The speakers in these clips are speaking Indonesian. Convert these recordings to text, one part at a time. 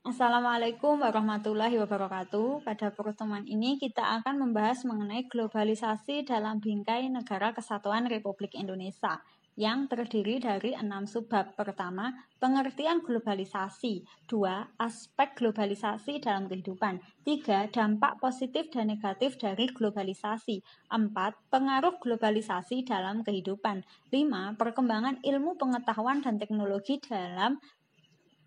Assalamualaikum warahmatullahi wabarakatuh. Pada pertemuan ini kita akan membahas mengenai globalisasi dalam bingkai Negara Kesatuan Republik Indonesia yang terdiri dari 6 subbab. Pertama, pengertian globalisasi. 2, aspek globalisasi dalam kehidupan. 3, dampak positif dan negatif dari globalisasi. 4, pengaruh globalisasi dalam kehidupan. 5, perkembangan ilmu pengetahuan dan teknologi dalam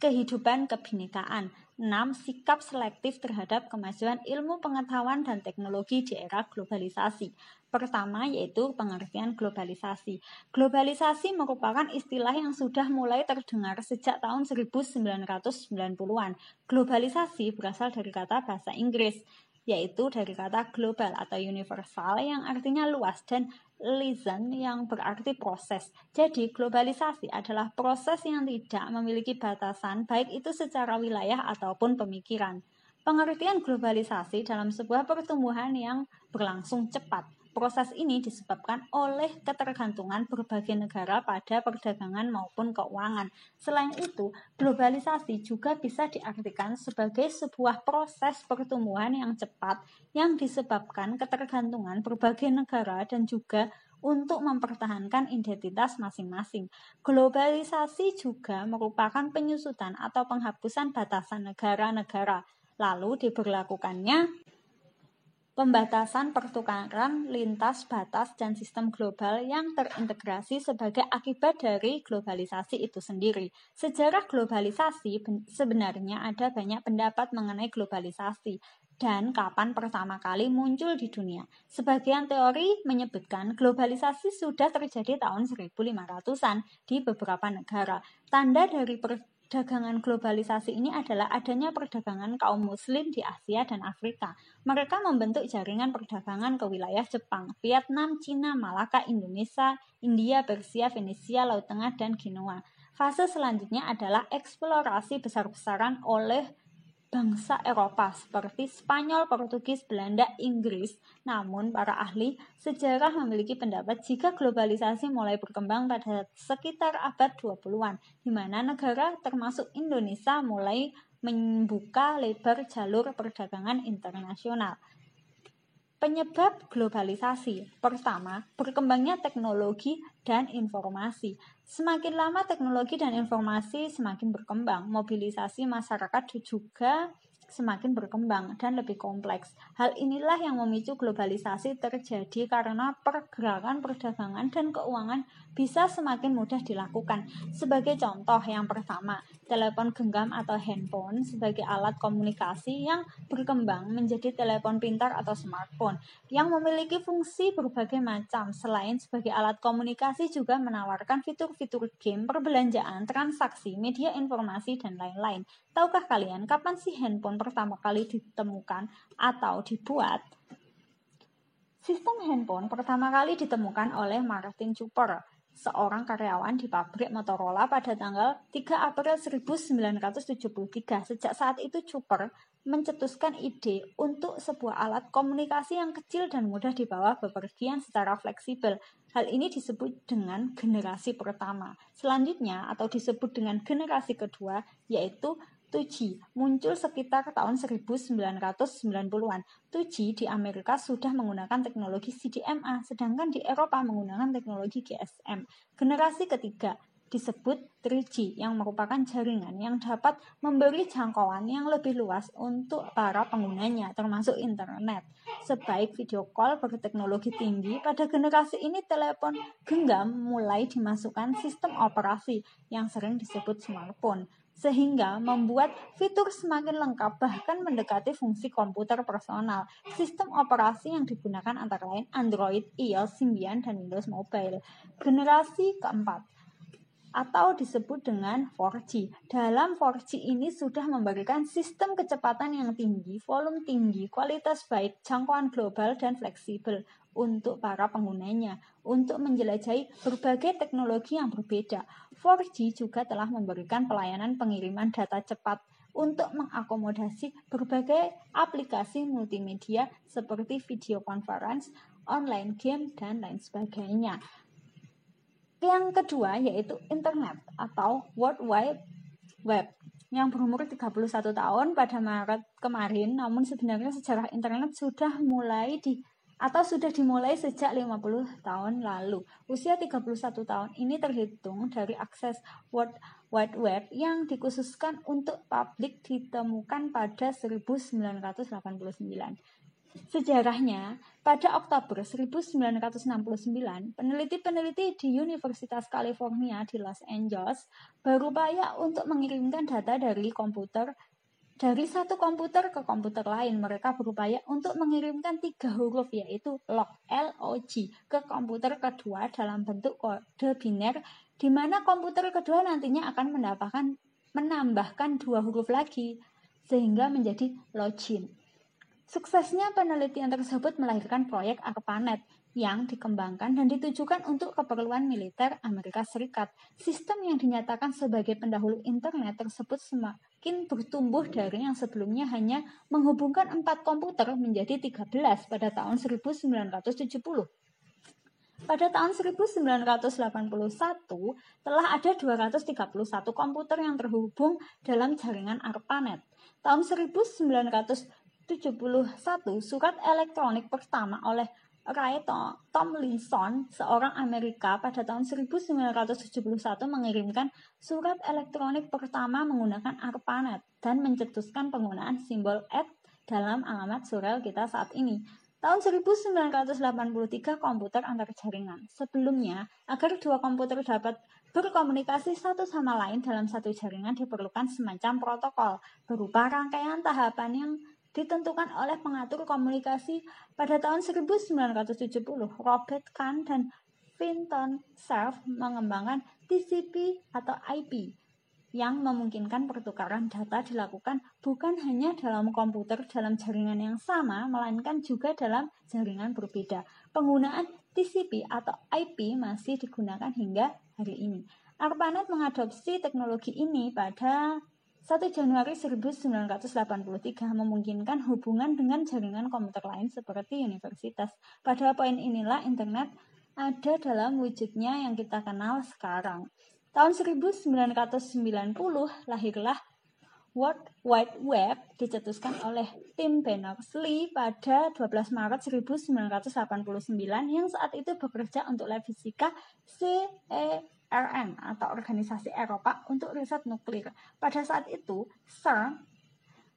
kehidupan kebinekaan. 6. Sikap selektif terhadap kemajuan ilmu pengetahuan dan teknologi di era globalisasi. Pertama yaitu pengertian globalisasi. Globalisasi merupakan istilah yang sudah mulai terdengar sejak tahun 1990-an. Globalisasi berasal dari kata bahasa Inggris, yaitu dari kata global atau universal yang artinya luas dan listen yang berarti proses. Jadi globalisasi adalah proses yang tidak memiliki batasan, baik itu secara wilayah ataupun pemikiran. Pengertian globalisasi dalam sebuah pertumbuhan yang berlangsung cepat. Proses ini disebabkan oleh ketergantungan berbagai negara pada perdagangan maupun keuangan. Selain itu, globalisasi juga bisa diartikan sebagai sebuah proses pertumbuhan yang cepat yang disebabkan ketergantungan berbagai negara dan juga untuk mempertahankan identitas masing-masing. Globalisasi juga merupakan penyusutan atau penghapusan batasan negara-negara, lalu diberlakukannya pembatasan pertukaran lintas batas dan sistem global yang terintegrasi sebagai akibat dari globalisasi itu sendiri. Sejarah globalisasi sebenarnya ada banyak pendapat mengenai globalisasi dan kapan pertama kali muncul di dunia. Sebagian teori menyebutkan globalisasi sudah terjadi tahun 1500-an di beberapa negara. Tanda dari perdagangan globalisasi ini adalah adanya perdagangan kaum muslim di Asia dan Afrika. Mereka membentuk jaringan perdagangan ke wilayah Jepang, Vietnam, Cina, Malaka, Indonesia, India, Persia, Venesia, Laut Tengah, dan Genoa. Fase selanjutnya adalah eksplorasi besar-besaran oleh bangsa Eropa seperti Spanyol, Portugis, Belanda, Inggris. Namun para ahli sejarah memiliki pendapat jika globalisasi mulai berkembang pada sekitar abad 20-an, di mana negara termasuk Indonesia mulai membuka lebar jalur perdagangan internasional. Penyebab globalisasi. Pertama, berkembangnya teknologi dan informasi. Semakin lama teknologi dan informasi semakin berkembang, mobilisasi masyarakat juga semakin berkembang dan lebih kompleks. Hal inilah yang memicu globalisasi terjadi karena pergerakan perdagangan dan keuangan bisa semakin mudah dilakukan. Sebagai contoh yang pertama, telepon genggam atau handphone sebagai alat komunikasi yang berkembang menjadi telepon pintar atau smartphone yang memiliki fungsi berbagai macam. Selain sebagai alat komunikasi juga menawarkan fitur-fitur game, perbelanjaan, transaksi, media informasi, dan lain-lain. Tahukah kalian kapan sih handphone pertama kali ditemukan atau dibuat? Sistem handphone pertama kali ditemukan oleh Martin Cooper, seorang karyawan di pabrik Motorola pada tanggal 3 April 1973. Sejak saat itu Cooper mencetuskan ide untuk sebuah alat komunikasi yang kecil dan mudah dibawa bepergian secara fleksibel. Hal ini disebut dengan generasi pertama. Selanjutnya atau disebut dengan generasi kedua yaitu 2G muncul sekitar tahun 1990-an. 2G di Amerika sudah menggunakan teknologi CDMA, sedangkan di Eropa menggunakan teknologi GSM. Generasi ketiga disebut 3G yang merupakan jaringan yang dapat memberi jangkauan yang lebih luas untuk para penggunanya, termasuk internet. Sebaik video call berteknologi tinggi, pada generasi ini telepon genggam mulai dimasukkan sistem operasi yang sering disebut smartphone, sehingga membuat fitur semakin lengkap bahkan mendekati fungsi komputer personal. Sistem operasi yang digunakan antara lain Android, iOS, Symbian, dan Windows Mobile. Generasi keempat atau disebut dengan 4G. Dalam 4G ini sudah memberikan sistem kecepatan yang tinggi, volume tinggi, kualitas baik, jangkauan global, dan fleksibel untuk para penggunanya untuk menjelajahi berbagai teknologi yang berbeda. 4G juga telah memberikan pelayanan pengiriman data cepat untuk mengakomodasi berbagai aplikasi multimedia seperti video conference, online game, dan lain sebagainya. Yang kedua yaitu internet atau World Wide Web. yang berumur 31 tahun pada Maret kemarin, namun sebenarnya sejarah internet sudah dimulai sejak 50 tahun lalu. Usia 31 tahun ini terhitung dari akses World Wide Web yang dikhususkan untuk publik ditemukan pada 1989. Sejarahnya, pada Oktober 1969, peneliti-peneliti di Universitas California di Los Angeles berupaya untuk mengirimkan data dari satu komputer ke komputer lain. Mereka berupaya untuk mengirimkan 3 huruf yaitu log, L-O-G, ke komputer kedua dalam bentuk kode biner, di mana komputer kedua nantinya akan menambahkan 2 huruf lagi sehingga menjadi login. Suksesnya penelitian tersebut melahirkan proyek ARPANET yang dikembangkan dan ditujukan untuk keperluan militer Amerika Serikat. Sistem yang dinyatakan sebagai pendahulu internet tersebut semakin bertumbuh dari yang sebelumnya hanya menghubungkan 4 komputer menjadi 13 pada tahun 1970. Pada tahun 1981, telah ada 231 komputer yang terhubung dalam jaringan ARPANET. Tahun 1971, surat elektronik pertama oleh Ray Tomlinson, seorang Amerika, pada tahun 1971 mengirimkan surat elektronik pertama menggunakan ARPANET dan mencetuskan penggunaan simbol @ dalam alamat surel kita saat ini. Tahun 1983 komputer antar jaringan. Sebelumnya, agar 2 komputer dapat berkomunikasi satu sama lain dalam satu jaringan diperlukan semacam protokol berupa rangkaian tahapan yang ditentukan oleh pengatur komunikasi. Pada tahun 1970, Robert Kahn dan Vinton Cerf mengembangkan TCP atau IP yang memungkinkan pertukaran data dilakukan bukan hanya dalam komputer dalam jaringan yang sama, melainkan juga dalam jaringan berbeda. Penggunaan TCP atau IP masih digunakan hingga hari ini. ARPANET mengadopsi teknologi ini pada 1 Januari 1983, memungkinkan hubungan dengan jaringan komputer lain seperti universitas. Pada poin inilah internet ada dalam wujudnya yang kita kenal sekarang. Tahun 1990 lahirlah World Wide Web, dicetuskan oleh Tim Berners-Lee pada 12 Maret 1989 yang saat itu bekerja untuk lab fisika CERN atau Organisasi Eropa untuk Riset Nuklir. Pada saat itu, CERN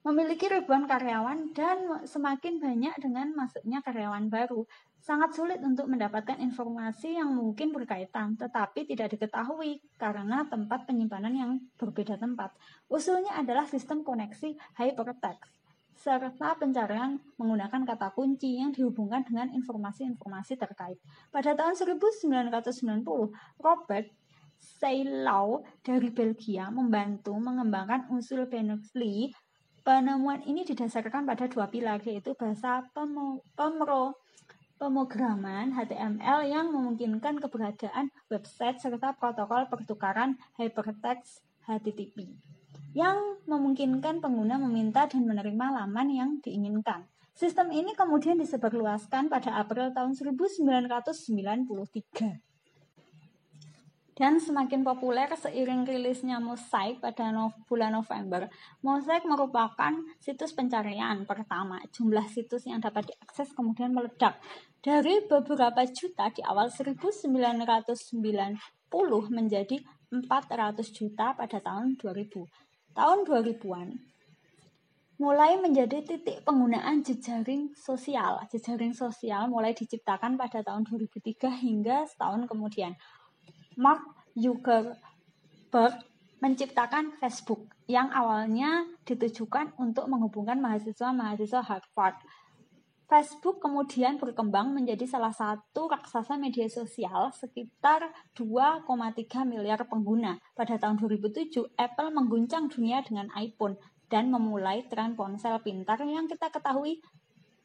memiliki ribuan karyawan dan semakin banyak dengan masuknya karyawan baru. Sangat sulit untuk mendapatkan informasi yang mungkin berkaitan, tetapi tidak diketahui karena tempat penyimpanan yang berbeda tempat. Usulnya adalah sistem koneksi hypertext serta pencarian menggunakan kata kunci yang dihubungkan dengan informasi-informasi terkait. Pada tahun 1990, Robert Seylau dari Belgia membantu mengembangkan usul Berners-Lee. Penemuan ini didasarkan pada 2 pilar, yaitu bahasa pemrograman HTML yang memungkinkan keberadaan website serta protokol pertukaran hypertext HTTP yang memungkinkan pengguna meminta dan menerima laman yang diinginkan. Sistem ini kemudian disebarluaskan pada April tahun 1993 dan semakin populer seiring rilisnya Mosaic pada bulan November. Mosaic merupakan situs pencarian pertama. Jumlah situs yang dapat diakses kemudian meledak dari beberapa juta di awal 1990 menjadi 400 juta pada tahun 2000. Tahun 2000-an mulai menjadi titik penggunaan jejaring sosial. Jejaring sosial mulai diciptakan pada tahun 2003 hingga setahun kemudian. Mark Zuckerberg menciptakan Facebook yang awalnya ditujukan untuk menghubungkan mahasiswa-mahasiswa Harvard. Facebook kemudian berkembang menjadi salah satu raksasa media sosial sekitar 2,3 miliar pengguna. Pada tahun 2007, Apple mengguncang dunia dengan iPhone dan memulai tren ponsel pintar yang kita ketahui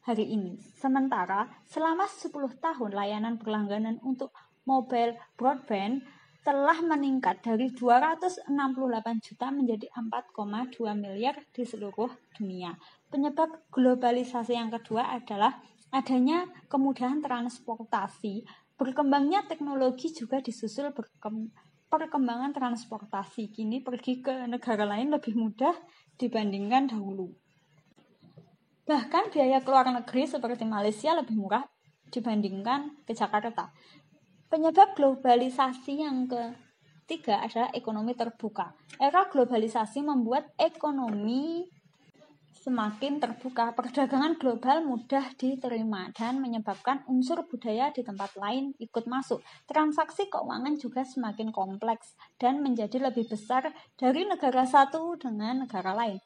hari ini. Sementara, selama 10 tahun layanan berlangganan untuk mobile broadband telah meningkat dari 268 juta menjadi 4,2 miliar di seluruh dunia. Penyebab globalisasi yang kedua adalah adanya kemudahan transportasi. Berkembangnya teknologi juga disusul perkembangan transportasi kini pergi ke negara lain lebih mudah dibandingkan dahulu. Bahkan biaya ke luar negeri seperti Malaysia lebih murah dibandingkan ke Jakarta. Penyebab globalisasi yang ketiga adalah ekonomi terbuka. Era globalisasi membuat ekonomi semakin terbuka, perdagangan global mudah diterima dan menyebabkan unsur budaya di tempat lain ikut masuk. Transaksi keuangan juga semakin kompleks dan menjadi lebih besar dari negara satu dengan negara lain.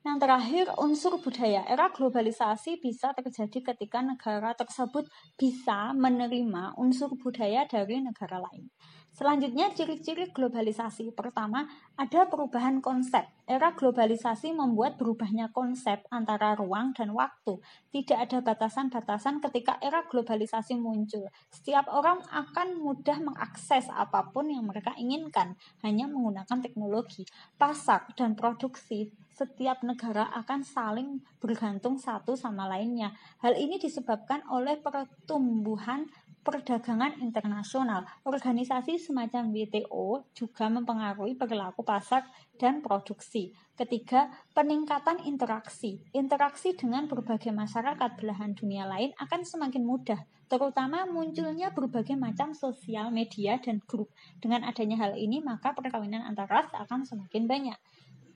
Yang terakhir, unsur budaya. Era globalisasi bisa terjadi ketika negara tersebut bisa menerima unsur budaya dari negara lain. Selanjutnya, ciri-ciri globalisasi. Pertama, ada perubahan konsep. Era globalisasi membuat berubahnya konsep antara ruang dan waktu. Tidak ada batasan-batasan ketika era globalisasi muncul. Setiap orang akan mudah mengakses apapun yang mereka inginkan, hanya menggunakan teknologi. Pasar dan produksi setiap negara akan saling bergantung satu sama lainnya. Hal ini disebabkan oleh pertumbuhan perdagangan internasional. Organisasi semacam WTO juga mempengaruhi perilaku pasar dan produksi. Ketiga, peningkatan interaksi. Interaksi dengan berbagai masyarakat belahan dunia lain akan semakin mudah, terutama munculnya berbagai macam sosial media dan grup. Dengan adanya hal ini, maka perkawinan antar ras akan semakin banyak.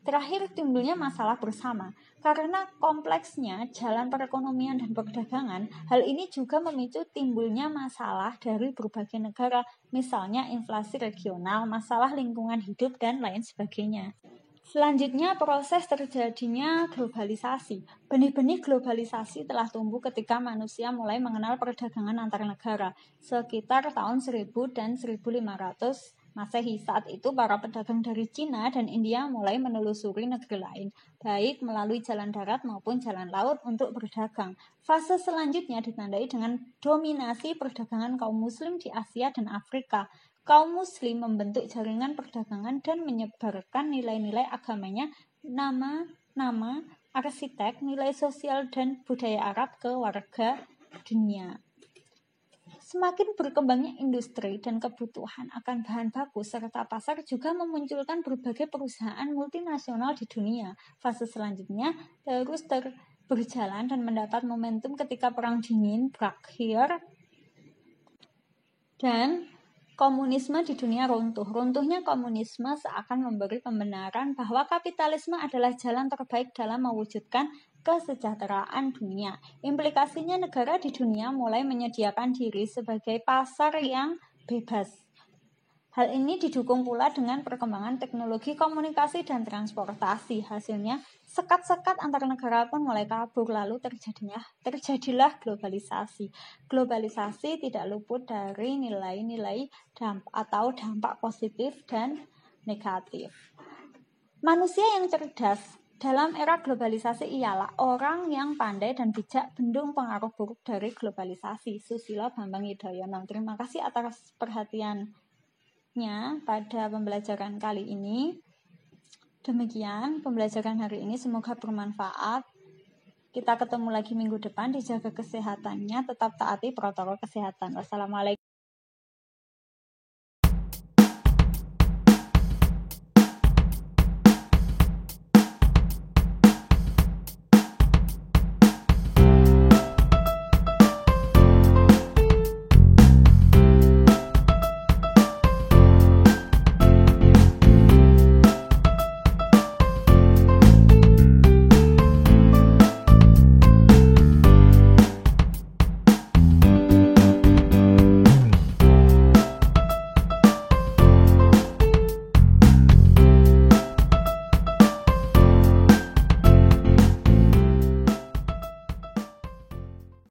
Terakhir, timbulnya masalah bersama. Karena kompleksnya jalan perekonomian dan perdagangan, hal ini juga memicu timbulnya masalah dari berbagai negara, misalnya inflasi regional, masalah lingkungan hidup, dan lain sebagainya. Selanjutnya, proses terjadinya globalisasi. Benih-benih globalisasi telah tumbuh ketika manusia mulai mengenal perdagangan antar negara, sekitar tahun 1000 dan 1500 Masehi. Saat itu para pedagang dari Cina dan India mulai menelusuri negeri lain, baik melalui jalan darat maupun jalan laut untuk berdagang. Fase selanjutnya ditandai dengan dominasi perdagangan kaum muslim di Asia dan Afrika. Kaum muslim membentuk jaringan perdagangan dan menyebarkan nilai-nilai agamanya, nama, arsitek, nilai sosial dan budaya Arab ke warga dunia. Semakin berkembangnya industri dan kebutuhan akan bahan baku serta pasar juga memunculkan berbagai perusahaan multinasional di dunia. Fase selanjutnya terus berjalan dan mendapat momentum ketika Perang Dingin berakhir dan komunisme di dunia runtuh. Runtuhnya komunisme seakan memberi pembenaran bahwa kapitalisme adalah jalan terbaik dalam mewujudkan kesejahteraan dunia. Implikasinya negara di dunia mulai menyediakan diri sebagai pasar yang bebas. Hal ini didukung pula dengan perkembangan teknologi komunikasi dan transportasi. Hasilnya, sekat-sekat antar negara pun mulai kabur, lalu terjadilah globalisasi. Globalisasi tidak luput dari nilai-nilai atau dampak positif dan negatif. Manusia yang cerdas dalam era globalisasi ialah orang yang pandai dan bijak bendung pengaruh buruk dari globalisasi. Susilo Bambang Yudhoyono. Terima kasih atas perhatiannya pada pembelajaran kali ini. Demikian pembelajaran hari ini, semoga bermanfaat. Kita ketemu lagi minggu depan, dijaga kesehatannya, tetap taati protokol kesehatan. Wassalamualaikum.